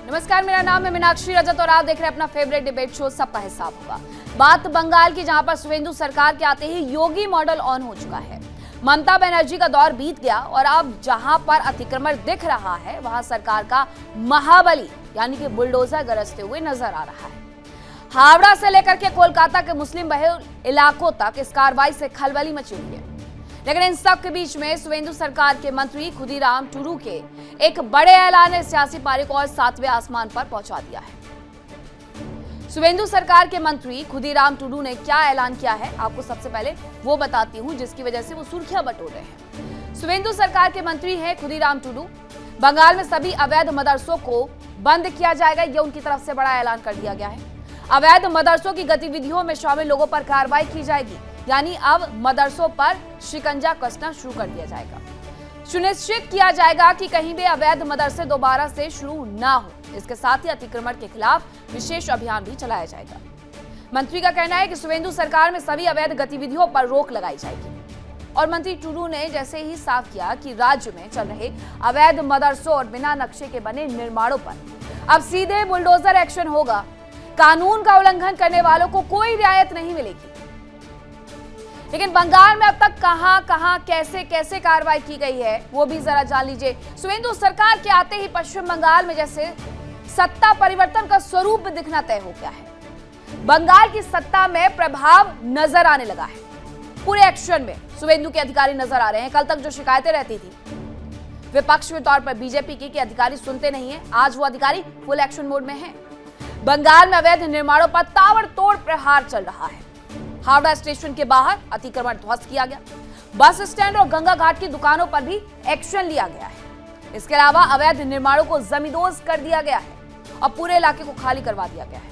नमस्कार, मेरा नाम है मीनाक्षी रजत और आप देख रहे हैं अपना फेवरेट डिबेट शो सबका हिसाब होगा। बात बंगाल की, जहां पर शुवेंदु सरकार के आते ही योगी मॉडल ऑन हो चुका है। ममता बनर्जी का दौर बीत गया और अब जहां पर अतिक्रमण दिख रहा है वहां सरकार का महाबली यानी कि बुलडोजर गरजते हुए नजर आ रहा है। हावड़ा से लेकर के कोलकाता के मुस्लिम बहुल इलाकों तक इस कार्रवाई से खलबली मची हुई है। लेकिन इन सब के बीच में शुवेंदु सरकार के मंत्री खुदीराम टूडू के एक बड़े ऐलान ने सियासी पारी को और सातवें आसमान पर पहुंचा दिया है। शुवेंदु सरकार के मंत्री खुदीराम टूडू ने क्या ऐलान किया है, आपको सबसे पहले वो बताती हूं जिसकी वजह से वो सुर्खियां बटोर रहे हैं। शुवेंदु सरकार के मंत्री हैं खुदीराम टूडू। बंगाल में सभी अवैध मदरसों को बंद किया जाएगा, यह उनकी तरफ से बड़ा ऐलान कर दिया गया है। अवैध मदरसों की गतिविधियों में शामिल लोगों पर कार्रवाई की जाएगी, यानी अब मदरसों पर शिकंजा कसना शुरू कर दिया जाएगा। सुनिश्चित किया जाएगा कि कहीं भी अवैध मदरसे दोबारा से शुरू ना हो। इसके साथ ही अतिक्रमण के खिलाफ विशेष अभियान भी चलाया जाएगा। मंत्री का कहना है कि शुवेंदु सरकार में सभी अवैध गतिविधियों पर रोक लगाई जाएगी। और मंत्री टूडू ने जैसे ही साफ किया कि राज्य में चल रहे अवैध मदरसों और बिना नक्शे के बने निर्माणों पर अब सीधे बुलडोजर एक्शन होगा। कानून का उल्लंघन करने वालों को कोई रियायत नहीं मिलेगी। लेकिन बंगाल में अब तक कहां कैसे कैसे कार्रवाई की गई है वो भी जरा जान लीजिए। शुवेंदु सरकार के आते ही पश्चिम बंगाल में जैसे सत्ता परिवर्तन का स्वरूप दिखना तय हो गया है। बंगाल की सत्ता में प्रभाव नजर आने लगा है। पूरे एक्शन में शुवेंदु के अधिकारी नजर आ रहे हैं। कल तक जो शिकायतें रहती थी विपक्ष के तौर पर बीजेपी की कि अधिकारी सुनते नहीं है, आज वो अधिकारी फुल एक्शन मोड में है। बंगाल में अवैध निर्माणों पर ताबड़तोड़ प्रहार चल रहा है। हावड़ा स्टेशन के बाहर अतिक्रमण ध्वस्त किया गया। बस स्टैंड और गंगा घाट की दुकानों पर भी एक्शन लिया गया है। इसके अलावा अवैध निर्माणों को जमींदोज कर दिया गया है और पूरे इलाके को खाली करवा दिया गया है।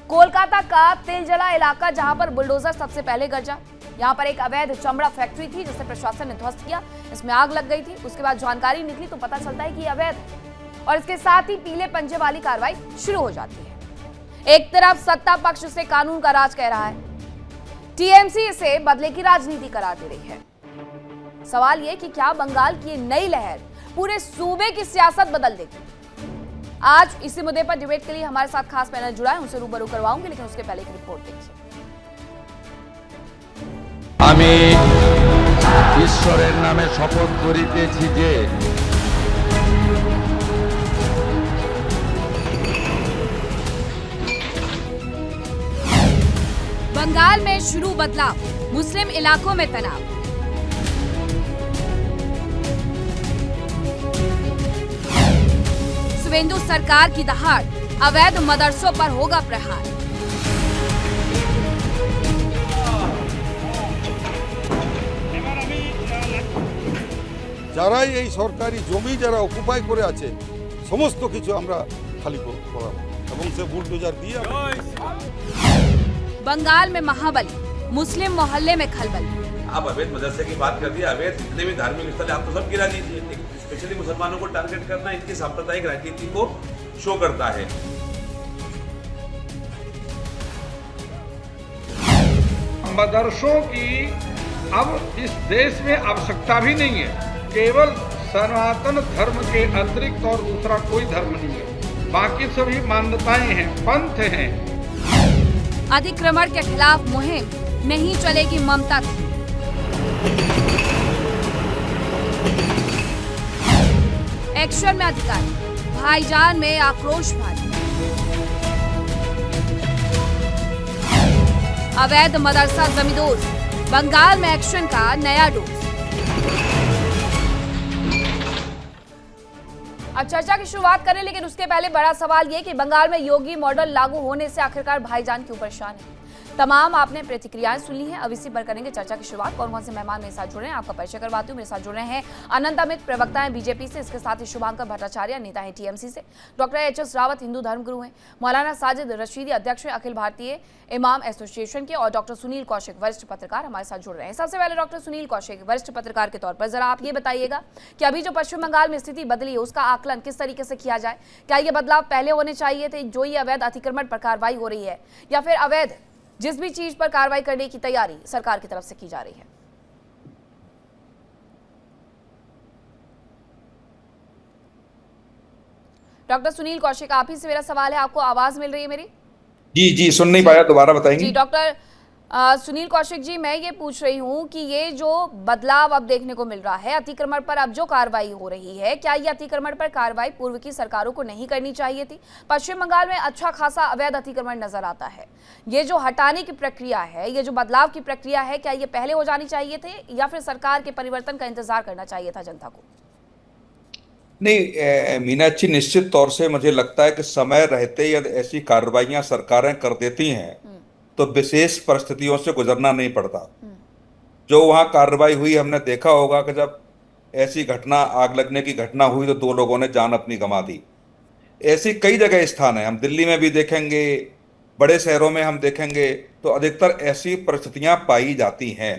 कोलकाता का तेलजला इलाका, जहां पर बुलडोजर सबसे पहले गरजा। यहां पर एक अवैध चमड़ा फैक्ट्री थी जिसे प्रशासन ने ध्वस्त किया। इसमें आग लग गई थी। उसके बाद जानकारी निकली तो पता चलता है कि अवैध है और इसके साथ ही पीले पंजे वाली कार्रवाई शुरू हो जाती है। एक तरफ सत्ता पक्ष से कानून का राज कह रहा है, टीएमसी इसे बदले की राजनीति करार दे रही है। सवाल यह कि क्या बंगाल की नई लहर पूरे सूबे की सियासत बदल देगी? आज इसी मुद्दे पर डिबेट के लिए हमारे साथ खास पैनल जुड़ा है, उनसे रूबरू करवाऊंगी, लेकिन उसके पहले एक रिपोर्ट देखिए। আমি ঈশ্বরের নামে শপথ করিতেছি যে बंगाल में शुरू बदलाव, मुस्लिम इलाकों में तनाव। शुवेंदु सरकार की दहाड़, अवैध मदरसों पर होगा प्रहार। যারাই এই সরকারি জমি যারা অকুপাই করে আছে সমস্ত কিছু আমরা খালি করাবো এবং সে বুলডোজার দিয়ে बंगाल में महाबली, मुस्लिम मोहल्ले में खलबली। आप अवैध मदरसे की बात कर दी, अवैध जितने भी धार्मिक स्थल आप तो सब गिरा दीजिए। स्पेशली मुसलमानों को टारगेट करना इनकी सांप्रदायिक राजनीति को शो करता है। मदरसों की अब इस देश में आवश्यकता भी नहीं है। केवल सनातन धर्म के अतिरिक्त और दूसरा कोई धर्म नहीं है। बाकी सभी मान्यताएं हैं, पंथ हैं। अतिक्रमण के खिलाफ मुहिम नहीं चलेगी, ममता थी। एक्शन में अधिकारी, भाईजान में आक्रोश भारी। अवैध मदरसा जमींदोज, बंगाल में एक्शन का नया डोज। अब चर्चा की शुरुआत करें, लेकिन उसके पहले बड़ा सवाल यह कि बंगाल में योगी मॉडल लागू होने से आखिरकार भाईजान क्यों परेशान है? तमाम आपने प्रतिक्रियाएं सुन ली हैं। अब इसी पर करेंगे चर्चा की शुरुआत। कौन कौन से मेहमान मेरे साथ जुड़ रहे हैं आपका परिचय करवाती हूँ। मेरे साथ जुड़ रहे हैं अनंत अमित, प्रवक्ता हैं बीजेपी से, इसके साथ ही शुभांकर भट्टाचार्य, नेता है टीएमसी से। Doctor HS. रावत, हिंदू धर्मगुरु हैं। मौलाना साजिद रशीदी, अध्यक्ष हैं अखिल भारतीय इमाम एसोसिएशन के। और डॉक्टर सुनील कौशिक, वरिष्ठ पत्रकार, हमारे साथ जुड़ रहे हैं। सबसे पहले डॉक्टर सुनील कौशिक, वरिष्ठ पत्रकार के तौर पर जरा आप ये बताइएगा कि अभी जो पश्चिम बंगाल में स्थिति बदली है उसका आकलन किस तरीके से किया जाए? क्या ये बदलाव पहले होने चाहिए थे, जो ये अवैध अतिक्रमण पर कार्रवाई हो रही है, या फिर अवैध जिस भी चीज पर कार्रवाई करने की तैयारी सरकार की तरफ से की जा रही है? डॉक्टर सुनील कौशिक, आप ही से मेरा सवाल है, आपको आवाज मिल रही है मेरी? जी जी, सुन नहीं पाया, दोबारा बताएंगे। जी डॉक्टर सुनील कौशिक जी, मैं ये पूछ रही हूँ कि ये जो बदलाव अब देखने को मिल रहा है, अतिक्रमण पर अब जो कार्रवाई हो रही है, क्या ये अतिक्रमण पर कार्रवाई पूर्व की सरकारों को नहीं करनी चाहिए थी? पश्चिम बंगाल में अच्छा खासा अवैध अतिक्रमण नजर आता है। ये जो हटाने की प्रक्रिया है, ये जो बदलाव की प्रक्रिया है, क्या ये पहले हो जानी चाहिए थे या फिर सरकार के परिवर्तन का इंतजार करना चाहिए था जनता को? नहीं मीनाक्षी, निश्चित तौर से मुझे लगता है कि समय रहते यदि ऐसी कार्रवाइयां सरकारें कर देती हैं तो विशेष परिस्थितियों से गुजरना नहीं पड़ता। जो वहां कार्रवाई हुई, हमने देखा होगा कि जब ऐसी घटना, आग लगने की घटना हुई तो 2 लोगों ने जान अपनी गंवा दी। ऐसी कई जगह स्थान है, हम दिल्ली में भी देखेंगे, बड़े शहरों में हम देखेंगे, तो अधिकतर ऐसी परिस्थितियां पाई जाती हैं।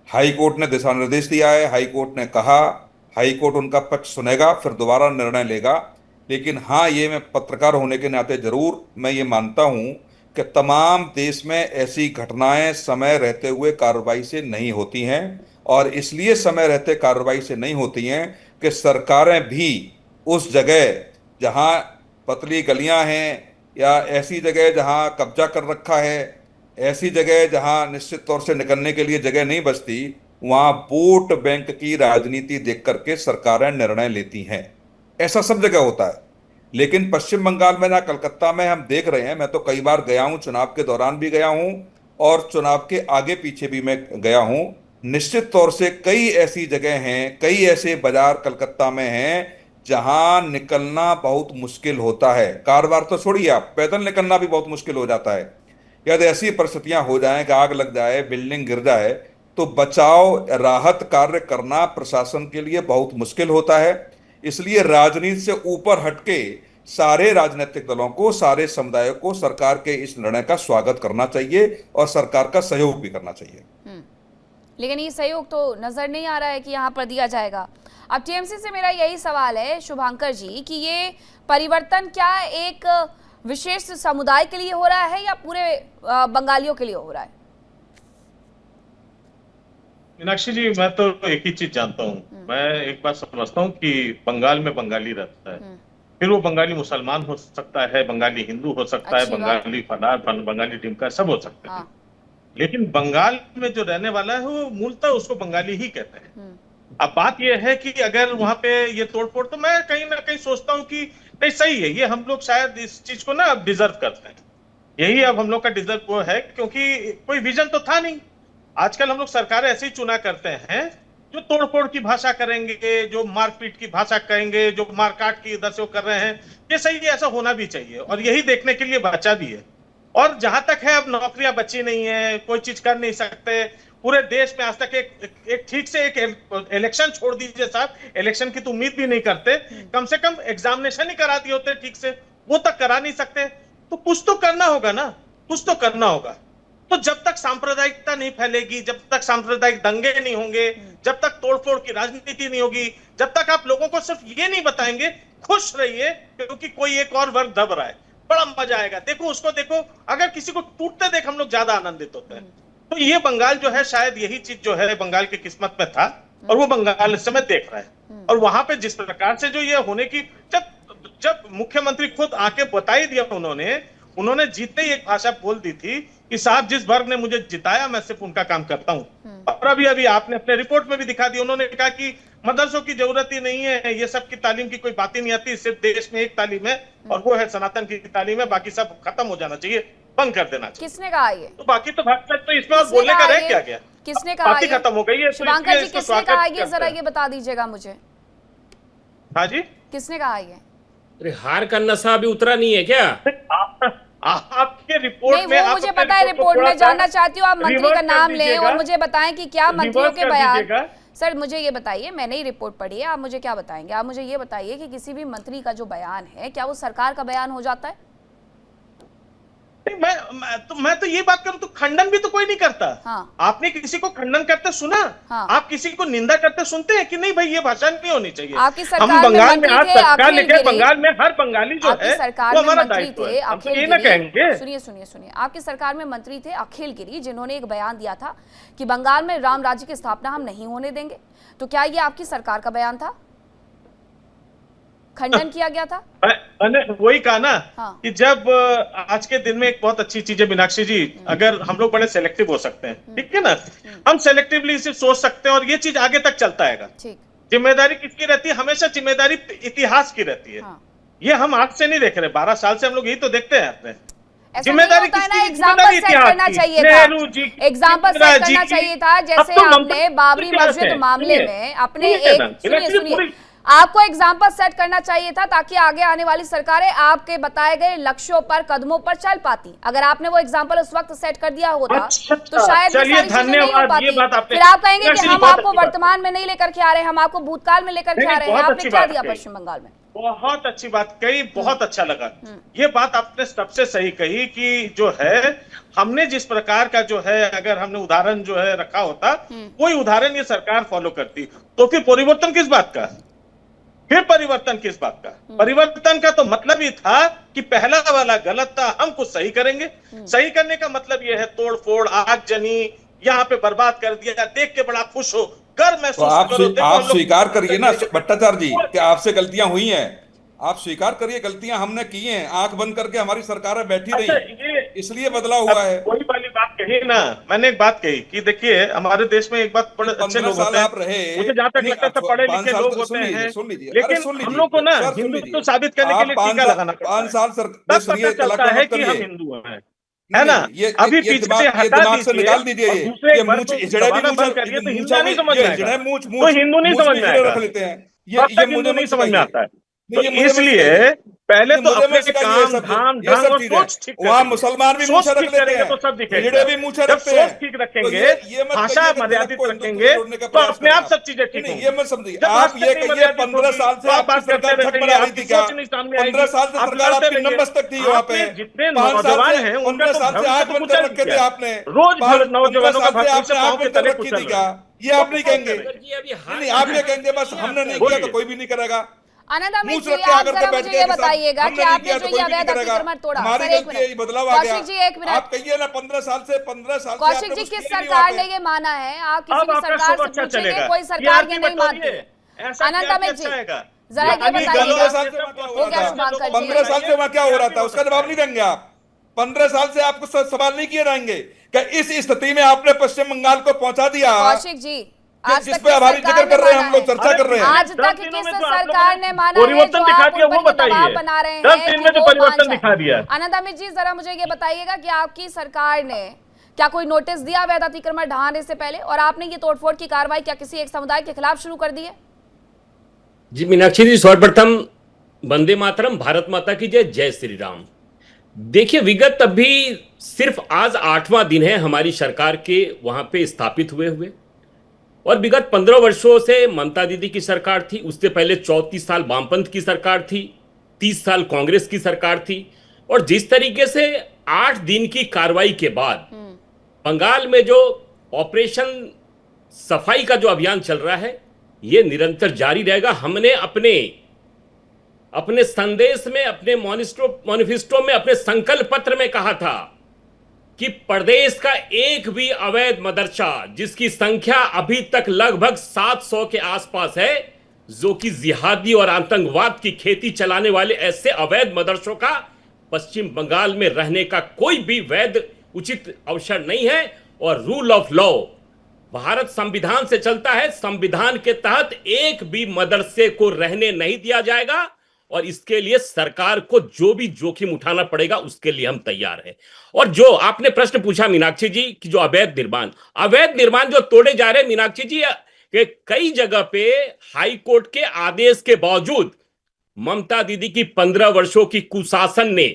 हाई कोर्ट ने दिशा निर्देश दिया है, हाई कोर्ट ने कहा, हाई कोर्ट उनका पक्ष सुनेगा, फिर दोबारा निर्णय लेगा। लेकिन हाँ, ये मैं पत्रकार होने के नाते जरूर मैं ये मानता हूँ कि तमाम देश में ऐसी घटनाएं समय रहते हुए कार्रवाई से नहीं होती हैं, और इसलिए समय रहते कार्रवाई से नहीं होती हैं कि सरकारें भी उस जगह जहां पतली गलियां हैं या ऐसी जगह जहां कब्जा कर रखा है, ऐसी जगह जहां निश्चित तौर से निकलने के लिए जगह नहीं बचती, वहां वोट बैंक की राजनीति देख करके सरकारें निर्णय लेती हैं। ऐसा सब जगह होता है। लेकिन पश्चिम बंगाल में ना कलकत्ता में हम देख रहे हैं, मैं तो कई बार गया हूं, चुनाव के दौरान भी गया हूं और चुनाव के आगे पीछे भी मैं गया हूं। निश्चित तौर से कई ऐसी जगह हैं, कई ऐसे बाजार कलकत्ता में हैं जहां निकलना बहुत मुश्किल होता है। कार-वार तो छोड़िए, आप पैदल निकलना भी बहुत मुश्किल हो जाता है। यदि ऐसी परिस्थितियां हो जाएं कि आग लग जाए, बिल्डिंग गिर जाए, तो बचाव राहत कार्य करना प्रशासन के लिए बहुत मुश्किल होता है। इसलिए राजनीति से ऊपर हटके सारे राजनीतिक दलों को, सारे समुदायों को सरकार के इस निर्णय का स्वागत करना चाहिए और सरकार का सहयोग भी करना चाहिए। लेकिन ये सहयोग तो नजर नहीं आ रहा है कि यहाँ पर दिया जाएगा। अब टीएमसी से मेरा यही सवाल है शुभांकर जी कि ये परिवर्तन क्या एक विशेष समुदाय के लिए हो रहा है या पूरे बंगालियों के लिए हो रहा है? मीनाक्षी जी, मैं तो एक ही चीज जानता हूँ। मैं एक बात समझता हूँ कि बंगाल में बंगाली रहता है, फिर वो बंगाली मुसलमान हो सकता है, बंगाली हिंदू हो सकता है, बंगाली फलार, बंगाली टिमका, सब हो सकता है। लेकिन बंगाल में जो रहने वाला है वो मूलतः उसको बंगाली ही कहते हैं। अब बात यह है कि अगर वहां पे ये तोड़फोड़, तो मैं कहीं ना कहीं सोचता हूँ कि नहीं, सही है, ये हम लोग शायद इस चीज को ना अब डिजर्व करते हैं। यही अब हम लोग का डिजर्व है, क्योंकि कोई विजन तो था नहीं। आजकल हम लोग सरकारें ऐसे ही चुना करते हैं जो तोड़फोड़ की भाषा करेंगे, जो मारपीट की भाषा कहेंगे, जो मारकाट की इधर से वो कर रहे हैं। ये सही है, ऐसा होना भी चाहिए और यही देखने के लिए बचा भी है। और जहां तक है, अब नौकरियां बची नहीं है, कोई चीज कर नहीं सकते पूरे देश में। आज तक एक ठीक से एक इलेक्शन छोड़ दीजिए साहब, इलेक्शन की तो उम्मीद भी नहीं करते, कम से कम एग्जामिनेशन ही करा दिए होते ठीक से, वो तक करा नहीं सकते। तो कुछ तो करना होगा ना, कुछ तो करना होगा। तो जब तक सांप्रदायिकता नहीं फैलेगी, जब तक सांप्रदायिक दंगे नहीं होंगे, जब तक तोड़फोड़ की राजनीति नहीं होगी, जब तक आप लोगों को सिर्फ ये नहीं बताएंगे खुश रहिए क्योंकि कोई एक और वर्ग दब रहा है, बड़ा मजा आएगा, देखो उसको देखो, अगर किसी को टूटते देख हम लोग ज्यादा आनंदित होते हैं। तो ये बंगाल जो है, शायद यही चीज जो है बंगाल की किस्मत में था और वो बंगाल इस समय देख रहा है। और वहां पे जिस प्रकार से जो ये होने की, जब मुख्यमंत्री खुद आके बता ही दिया, उन्होंने जीतते ही एक भाषा बोल दी थी कि साहब जिस वर्ग ने मुझे जिताया मैं सिर्फ उनका काम करता हूं। और अभी आपने अपने रिपोर्ट में भी दिखा दी, उन्होंने कहा कि मदरसों की जरूरत ही नहीं है, ये सब की तालीम की कोई बात ही नहीं आती, सिर्फ देश में एक तालीम है और वो है सनातन की तालीम है, बाकी सब खत्म हो जाना चाहिए, बंद कर देना चाहिए। किसने कहा ये? तो बाकी तो भाषा तो इसमें और बोलने का रह क्या गया? किसने कहा? बात ही खत्म हो गई है। शुभांकर जी, किसने कहा ये, जरा ये बता दीजिएगा मुझे। हाँ जी, किसने कहा ये? अरे हार का नशा अभी उतरा नहीं है क्या? आपके रिपोर्ट नहीं, वो मुझे पता है, रिपोर्ट में जानना चाहती हूँ, आप मंत्री का नाम लें और मुझे बताएं कि क्या मंत्रियों के बयान। सर मुझे ये बताइए, मैंने ही रिपोर्ट पढ़ी है, आप मुझे क्या बताएंगे? आप मुझे ये बताइए कि किसी भी मंत्री का जो बयान है, क्या वो सरकार का बयान हो जाता है? मैं तो ये बात करूं तो खंडन भी तो कोई नहीं करता। हाँ। आपने किसी को खंडन करते सुना? हाँ। आप किसी को निंदा करते सुनते हैं कि नहीं भाई ये भाषा नहीं होनी चाहिए? आपकी सरकार हम बंगाल में आज थे, सरकार लेके बंगाल में हर बंगाली जो है सरकार वो में हमारा मंत्री दायित्व थे है, हम तो ये अखिल ना गिरी। कहेंगे। सुनिए, आपकी सरकार में मंत्री थे अखिल गिरी, जिन्होंने एक बयान दिया था कि बंगाल में राम राज्य की स्थापना हम नहीं होने देंगे। तो क्या ये आपकी सरकार का बयान था? खंडन किया गया था। मैंने वही कहा ना हाँ। कि जब आज के दिन में एक बहुत अच्छी चीज है मीनाक्षी जी, अगर हम लोग बड़े सेलेक्टिव हो सकते हैं, ठीक है ना, हम सेलेक्टिवली सिर्फ सोच सकते हैं और ये चीज आगे तक चलता है। ठीक। जिम्मेदारी किसकी रहती है? हमेशा जिम्मेदारी इतिहास की रहती है। हाँ। ये हम आज से नहीं देख रहे, 12 साल से हम लोग यही तो देखते हैं। जिम्मेदारी एग्जाम्पल सेट करना चाहिए था, एग्जाम्पल सेट करना चाहिए था, जैसे आपने बाबरी मस्जिद मामले में अपने सुनिए आपको एग्जाम्पल सेट करना चाहिए था, ताकि आगे आने वाली सरकारें आपके बताए गए लक्ष्यों पर, कदमों पर चल पाती। अगर आपने वो एग्जाम्पल उस वक्त सेट कर दिया होता तो शायद ये सारी चीजें नहीं हो पाती। फिर आप कहेंगे कि हम आपको वर्तमान में नहीं लेकर के आ रहे हैं, हम आपको भूतकाल में लेकर के आ रहे हैं। आपने क्या दिया पश्चिम बंगाल में? बहुत अच्छी बात कही, बहुत अच्छा लगा। ये बात आपने सबसे सही कही कि जो है हमने जिस प्रकार का जो है, अगर हमने उदाहरण जो है रखा होता, कोई उदाहरण ये सरकार फॉलो करती, तो फिर परिवर्तन किस बात का? फिर परिवर्तन किस बात का? परिवर्तन का तो मतलब ही था कि पहला वाला गलत था, हम कुछ सही करेंगे। सही करने का मतलब यह है तोड़ फोड़, आगजनी, यहाँ पे बर्बाद कर दिया, देख के बड़ा खुश हो, कर महसूस करो। आप स्वीकार करिए ना भट्टाचार्य जी कि आपसे गलतियां हुई हैं, आप स्वीकार करिए गलतियां हमने की हैं, आंख बंद करके हमारी सरकारें बैठी रही, इसलिए बदलाव हुआ है। वही वाली बात कही ना, मैंने एक बात कही कि देखिए हमारे देश में एक बात, बड़े अच्छे लोग होते हैं, मुझे जहाँ तक लगता है पढ़े लिखे लोग होते हैं, लेकिन हम लोग को ना हिंदुत्व साबित करने के लिए टीका लगाना पड़ता है, तब पता चलता है कि हम हिंदू हैं, है ना। अभी पीछे से हटा दीजिए और दूसरे वर्ग को दबाना बंद करिए तो हिंदू नहीं समझ में आएगा, तो हिंदू नहीं समझ में आएगा, तब तक हिंदू नहीं समझ में आता है। तो इसलिए पहले तो अपने काम, धाम, ढंग और सोच ठीक वहाँ मुसलमान भी मूछा रख लेते हैं, तो सब दिखेगा। जब सोच ठीक रखेंगे, भाषा मर्यादित रखेंगे, तो अपने आप सब चीजें ठीक होंगी। ये मत समझिए आप, ये कहिए 15 साल से आपकी सरकार छट बना रही थी क्या? 15 साल से सरकार आपकी नमस्तक थी वहाँ पे, जितने नौजवान हैं 15 साल से आंख बंद कर रखे थे आपने, रोज नौजवानों का भविष्य पांव के तले रखी थी क्या? ये आप नहीं कहेंगे, नहीं आप ये कहेंगे बस हमने नहीं किया तो कोई भी नहीं करेगा। आनंद जी, आप जरा मुझे ये बताइएगा कि आपने जो ये अवैध अतिक्रमण तोड़ा, सर एक मिनट, बदलाव आ गया। कौशिक जी एक मिनट, आप कहिए ना 15 साल से कौशिक जी किस सरकार ने ये माना है? आप किसी भी सरकार से पूछेंगे, कोई सरकार ये नहीं मानती है। आनंद जी जरा ये बताइएगा, 15 साल से वहाँ क्या हो रहा था, उसका जवाब नहीं देंगे आप? 15 साल से आपको सवाल नहीं किए जाएंगे क्या इस स्थिति में आपने पश्चिम बंगाल को पहुंचा दिया? कौशिक जी, आज जिस पे हमारी जिक्र कर रहे हैं, हम लोग चर्चा कर रहे हैं, आज तक किस सरकार ने माना है? परिवर्तन दिखा दिया वो बताइए, बना रहे हैं 10 दिन में तो परिवर्तन दिखा दिया। आनंद अमित जी जरा मुझे ये बताइएगा कि आपकी सरकार ने क्या कोई नोटिस दिया अवैध अतिक्रमण ढहाने से पहले, और आपने ये तोड़फोड़ की कार्रवाई क्या किसी एक समुदाय के खिलाफ शुरू कर दी है? जी मीनाक्षी जी, सर्वप्रथम वंदे मातरम, भारत माता की जय, जय श्री राम। देखिए विगत अभी सिर्फ आज 8वां दिन है हमारी सरकार के वहां पे स्थापित हुए, और विगत 15 वर्षों से ममता दीदी की सरकार थी, उससे पहले 34 साल वामपंथ की सरकार थी, 30 साल कांग्रेस की सरकार थी, और जिस तरीके से 8 दिन की कार्रवाई के बाद बंगाल में जो ऑपरेशन सफाई का जो अभियान चल रहा है ये निरंतर जारी रहेगा। हमने अपने संदेश में, अपने मैनिफेस्टो में, अपने संकल्प पत्र में कहा था कि प्रदेश का एक भी अवैध मदरसा जिसकी संख्या अभी तक लगभग 700 के आसपास है, जो कि जिहादी और आतंकवाद की खेती चलाने वाले ऐसे अवैध मदरसों का पश्चिम बंगाल में रहने का कोई भी वैध उचित अवसर नहीं है। और रूल ऑफ लॉ भारत संविधान से चलता है, संविधान के तहत एक भी मदरसे को रहने नहीं दिया जाएगा, और इसके लिए सरकार को जो भी जोखिम उठाना पड़ेगा उसके लिए हम तैयार हैं। और जो आपने प्रश्न पूछा मीनाक्षी जी कि जो अवैध निर्माण जो तोड़े जा रहे हैं, मीनाक्षी जी कि कई जगह पे हाई कोर्ट के आदेश के बावजूद ममता दीदी की 15 वर्षों की कुशासन ने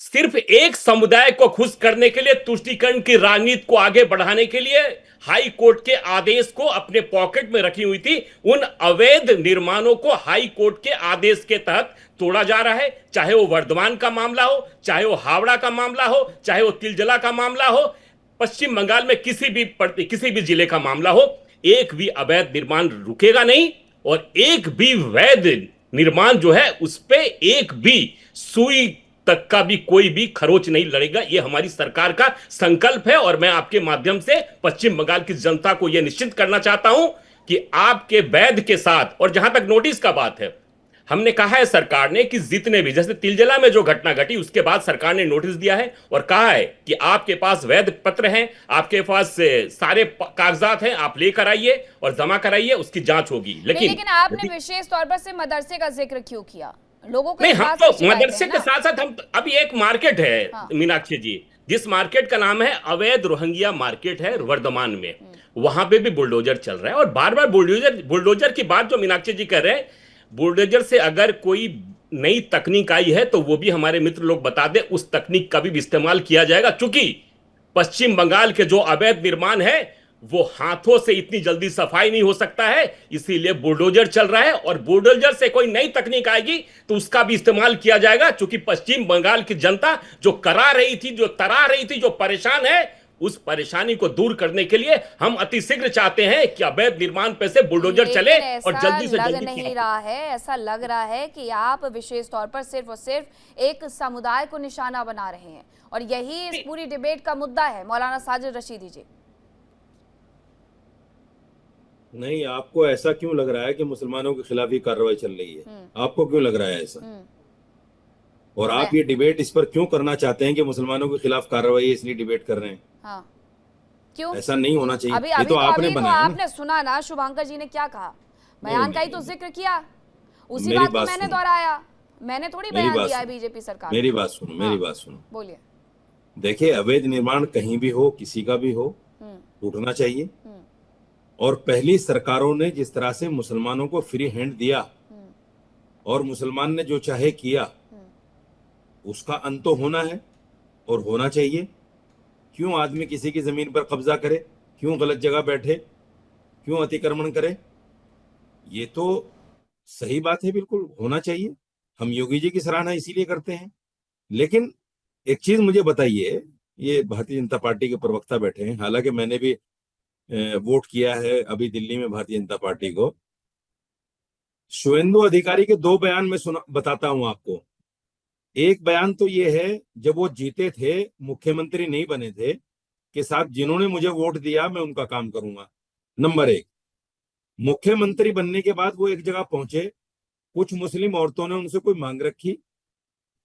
सिर्फ एक समुदाय को खुश करने के लिए, तुष्टीकरण की राजनीति को आगे बढ़ाने के लिए हाई कोर्ट के आदेश को अपने पॉकेट में रखी हुई थी। उन अवैध निर्माणों को हाई कोर्ट के आदेश के तहत तोड़ा जा रहा है, चाहे वो वर्धमान का मामला हो, चाहे वो हावड़ा का मामला हो, चाहे वो तिलजला का मामला हो, पश्चिम बंगाल में किसी भी जिले का मामला हो, एक भी अवैध निर्माण रुकेगा नहीं, और एक भी वैध निर्माण जो है उस पे एक भी सुई तक का भी कोई भी खरोच नहीं लड़ेगा। यह हमारी सरकार का संकल्प है, और मैं आपके माध्यम से पश्चिम बंगाल की जनता को यह निश्चित करना चाहता हूं कि आपके वैध के साथ, और जहां तक नोटिस का बात है, हमने कहा है सरकार ने कि जितने भी, जैसे तिलजला में जो घटना घटी उसके बाद सरकार ने नोटिस दिया है और कहा है कि आपके पास वैध पत्र हैं, आपके पास सारे कागजात हैं, आप लेकर आइए और जमा कराइए, उसकी जांच होगी। लेकिन आपने विशेष तौर पर से मदरसे का जिक्र क्यों किया? लोगों को नहीं, हम तो मदरसे के साथ साथ हम अभी एक मार्केट है, हाँ। मीनाक्षी जी, जिस मार्केट का नाम है अवैध रोहिंग्या मार्केट है वर्धमान में, वहां पे भी बुलडोजर चल रहा है। और बार बार बुलडोजर की बात जो मीनाक्षी जी कर रहे हैं, बुलडोजर से अगर कोई नई तकनीक आई है तो वो भी हमारे मित्र लोग बता दें, उस तकनीक का भी इस्तेमाल किया जाएगा, क्योंकि पश्चिम बंगाल के जो अवैध निर्माण है वो हाथों से इतनी जल्दी सफाई नहीं हो सकता है, इसीलिए बुलडोजर चल रहा है। और बुलडोजर से कोई नई तकनीक आएगी तो उसका भी इस्तेमाल किया जाएगा, क्योंकि पश्चिम बंगाल की जनता जो करा रही थी, जो तरा रही थी, जो परेशान है, उस परेशानी को दूर करने के लिए हम अतिशीघ्र चाहते हैं कि अवैध निर्माण पे से बुलडोजर चले और जल्दी से जल्दी। नहीं रहा है, ऐसा लग रहा है कि आप विशेष तौर पर सिर्फ और सिर्फ एक समुदाय को निशाना बना रहे हैं, और यही इस पूरी डिबेट का मुद्दा है। मौलाना साजिद रशीदी जी, नहीं, आपको ऐसा क्यों लग रहा है कि मुसलमानों के खिलाफ ही कार्रवाई चल रही है? आपको क्यों लग रहा है ऐसा? और आप ये डिबेट इस पर क्यों करना चाहते हैं कि मुसलमानों के खिलाफ कार्रवाई है, इसलिए डिबेट कर रहे हैं? हाँ, क्यों? ऐसा नहीं होना चाहिए। अभी ये तो आपने बनाया ना। आपने सुना ना शुभांकर जी ने क्या कहा, बयान का ही तो जिक्र किया, उसी मेरी बात को बात मैंने सुनो। दोहराया, मैंने थोड़ी मेरी बयान बात दिया है सुनो। बीजेपी सरकार। मेरी बात सुनो, मेरी बात सुनो। बोलिए। देखिए, अवैध निर्माण कहीं भी हो, किसी का भी हो, टूटना चाहिए। और पहली सरकारों ने जिस तरह से मुसलमानों को फ्री हैंड दिया और मुसलमान ने जो चाहे किया, उसका अंत तो होना है और होना चाहिए। क्यों आदमी किसी की जमीन पर कब्जा करे, क्यों गलत जगह बैठे, क्यों अतिक्रमण करे? ये तो सही बात है, बिल्कुल होना चाहिए। हम योगी जी की सराहना इसीलिए करते हैं। लेकिन एक चीज मुझे बताइए, ये भारतीय जनता पार्टी के प्रवक्ता बैठे हैं, हालांकि मैंने भी वोट किया है अभी दिल्ली में भारतीय जनता पार्टी को। शुवेंदु अधिकारी के दो बयान में बताता हूं आपको। एक बयान तो ये है, जब वो जीते थे, मुख्यमंत्री नहीं बने थे, कि साहब जिन्होंने मुझे वोट दिया मैं उनका काम करूंगा। नंबर एक, मुख्यमंत्री बनने के बाद वो एक जगह पहुंचे, कुछ मुस्लिम औरतों ने उनसे कोई मांग रखी,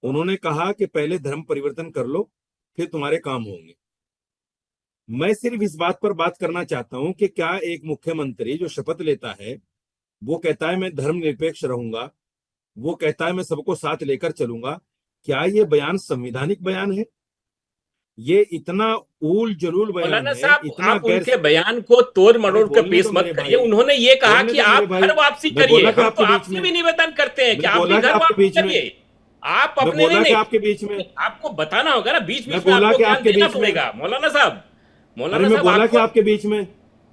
उन्होंने कहा कि पहले धर्म परिवर्तन कर लो, फिर तुम्हारे काम होंगे। मैं सिर्फ इस बात पर बात करना चाहता हूं कि क्या एक मुख्यमंत्री जो शपथ लेता है, वो कहता है मैं धर्मनिरपेक्ष रहूंगा, वो कहता है मैं सबको साथ लेकर चलूंगा, क्या ये बयान संवैधानिक बयान है? ये इतना उल जलूल बयान मौलाना है, साहब, इतना आप उनके बयान को तोड़ मरोड़ के पेश मत करिए। उन्होंने ये कहा कि आप घर वापसी करिए, हम तो आपसे भी निवेदन करते हैं कि आप भी घर वापसी करिए। आप अपने नहीं, आपके बीच में आपको बताना होगा ना, बीच बीच में बोला आपको कि ज्ञान आपके देना बीच में। पड़ेगा। मौलाना साहब, अरे मैं बोला कि आपके बीच में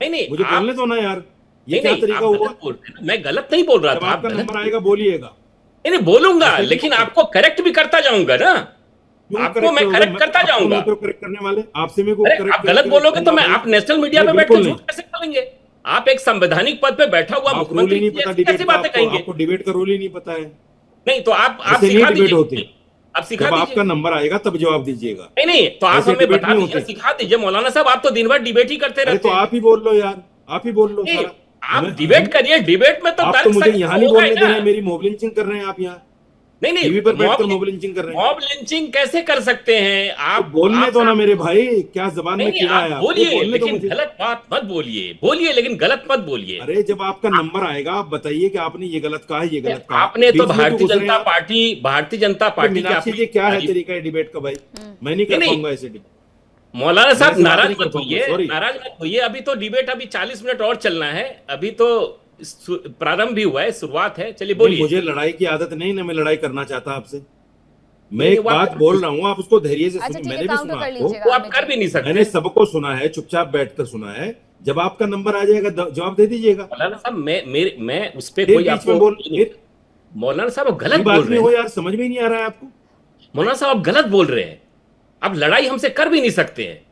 नहीं, मुझे आप बोलने दो ना यार, ये नहीं, क्या नहीं, तरीका आप हुआ? गलत बोल रहे हैं। मैं गलत नहीं बोल रहा जब था, आप आपका गलत नंबर आएगा बोलिएगा। नहीं बोलूंगा, ऐसे नहीं लेकिन बोलते। आपको करेक्ट भी करता जाऊंगा ना, क्यों आपको correct मैं करोगे? करेक्ट करता आप कौन जाऊंगा। होते हो correct करने वाले? आपसे मेरे को अरे correct आप गलत करके बोलोगे तो मैं, रखूंगा आप नेशनल मीडिया मैं में बैठ के बिल्कुल झूठ कैसे बोलेंगे? आप एक संवैधानिक पद पे बैठा हुआ आप रूल ही मुख्यमंत्री नहीं पता कैसे डिबेट का, बातें कहेंगे? आपको डिबेट का रूल ही नहीं पता है। नहीं तो आप ऐसे नहीं सिखा डिबेट होती। दीजिए, आप सिखा जब दीजिए। आपका नंबर आएगा तब जवाब दीजिएगा। नहीं तो आप ऐसे हमें डिबेट बता नहीं दीजिए, होती। सिखा दीजिए। मौलाना साहब, आप तो दिन भर डिबेट ही करते अरे रहते तो हैं। आप ही बोल लो यार, आप ही बोल लो नहीं, सारा। आप डिबेट करिए, डिबेट में तो आप तो तर्क मुझे सही यहाँ नहीं होगा बोलने ही दे रहे ना। हैं, मेरी मॉब लिंचिंग कर रहे हैं आप यहाँ। नहीं टीवी पर बैठकर मॉब मॉब लिंचिंग कर रहे हैं। मॉब लिंचिंग कैसे कर सकते हैं आप? तो बोलने आप- दो ना मेरे भाई, क्या जबान में नहीं, कीड़ा है आप आपको? बोलिए, बोलने दो लेकिन मुझे। गलत बात मत बोलिए। बोलिए लेकिन गलत मत बोलिए। अरे जब आपका नंबर आएगा आप बताइए कि आपने ये गलत कहा है, ये गलत कहा है। आपने तो बीच में भारतीय क्यों घुस रहे जनता हैं आप? भारतीय जनता पार्टी की मीनाक्षी आपने जी, क्या है तारीफ- तरीका है डिबेट का भाई? मैं नहीं कर नहीं, पाऊंगा ऐसे डिबेट। मौलाना साहब मैं ऐसी बात नाराज नहीं कर मत पाऊंगा, होइए, sorry। नाराज मत होइए। अभी तो डिबेट अभी 40 मिनट और चलना है, अभी तो प्रारंभ भी हुआ है, शुरुआत है। चलिए बोलिए। मुझे लड़ाई की आदत नहीं ना, मैं लड़ाई करना चाहता आपसे। मैं नहीं, एक वो आप- बात बोल रहा हूँ, आप उसको धैर्य से अच्छा सुनिए। ठीक है, मैंने भी काउंटर सुना कर आपको, लीजिएगा। वो आप कर भी नहीं सकते। मैंने सबको सुना है, चुपचाप बैठकर सुना है। जब आपका नंबर आ जाएगा जवाब दे दीजिएगा। मौलाना साहब, मैं उस पे फिर कोई बीच आपको में बोल, मौलाना साहब आप गलत ये बोल बात रहे नहीं हो हैं। यार, समझ में ही नहीं आ रहा है आपको। मौलाना साहब आप गलत बोल रहे हैं। आप लड़ाई हमसे कर भी नहीं सकते हैं,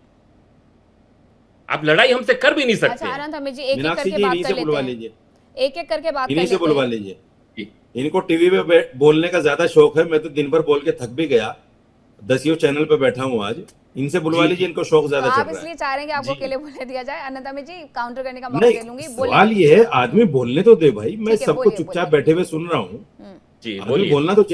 आप लड़ाई हमसे कर भी नहीं सकते अच्छा हैं। आनंद, हमें जी एक एक मीनाक्षी करके जी बात इन्हीं कर से लेते बुलवा हैं, लीजिए, एक एक करके बात कर इन्हीं से लेते बुलवा हैं। लीजिए। इनको टीवी पे बोलने का ज्यादा शौक है, मैं तो दिन भर बोल के थक भी गया। 10 चैनल पे बैठा हूँ आज, इनसे बुलवा लीजिए, इनको शौक तो ज्यादा आप चल रहा है। इसलिए चाह रहे हैं कि आपको जी। अकेले बोले दिया जाए। अन्यथा में जी काउंटर करने का मौका दे लूंगी। नहीं, बोलिए। सवाल ये है, आदमी बोलने तो दे भाई, मैं ठीक है, सबको बोलिए, चुपचाप बोलिए। बैठे हुए सुन रहा हूँ। जी आदमी बोलिए। बोलना तो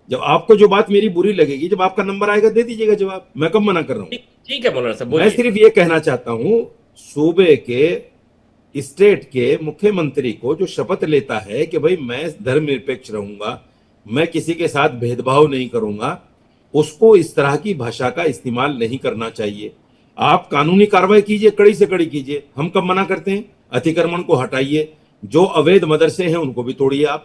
जब आपको जो बात मेरी बुरी लगेगी, जब आपका नंबर आएगा दे दीजिएगा जवाब, मैं कब मना कर रहा हूँ। ठीक है मौलाना साहब मैं बोलिए। सिर्फ ये कहना चाहता हूँ, सूबे के स्टेट के मुख्यमंत्री को जो शपथ लेता है कि भाई मैं धर्मनिरपेक्ष रहूंगा, मैं किसी के साथ भेदभाव नहीं करूंगा, उसको इस तरह की भाषा का इस्तेमाल नहीं करना चाहिए। आप कानूनी कार्रवाई कीजिए, कड़ी से कड़ी कीजिए, हम कब मना करते हैं। अतिक्रमण को हटाइए, जो अवैध मदरसे हैं उनको भी तोड़िए आप।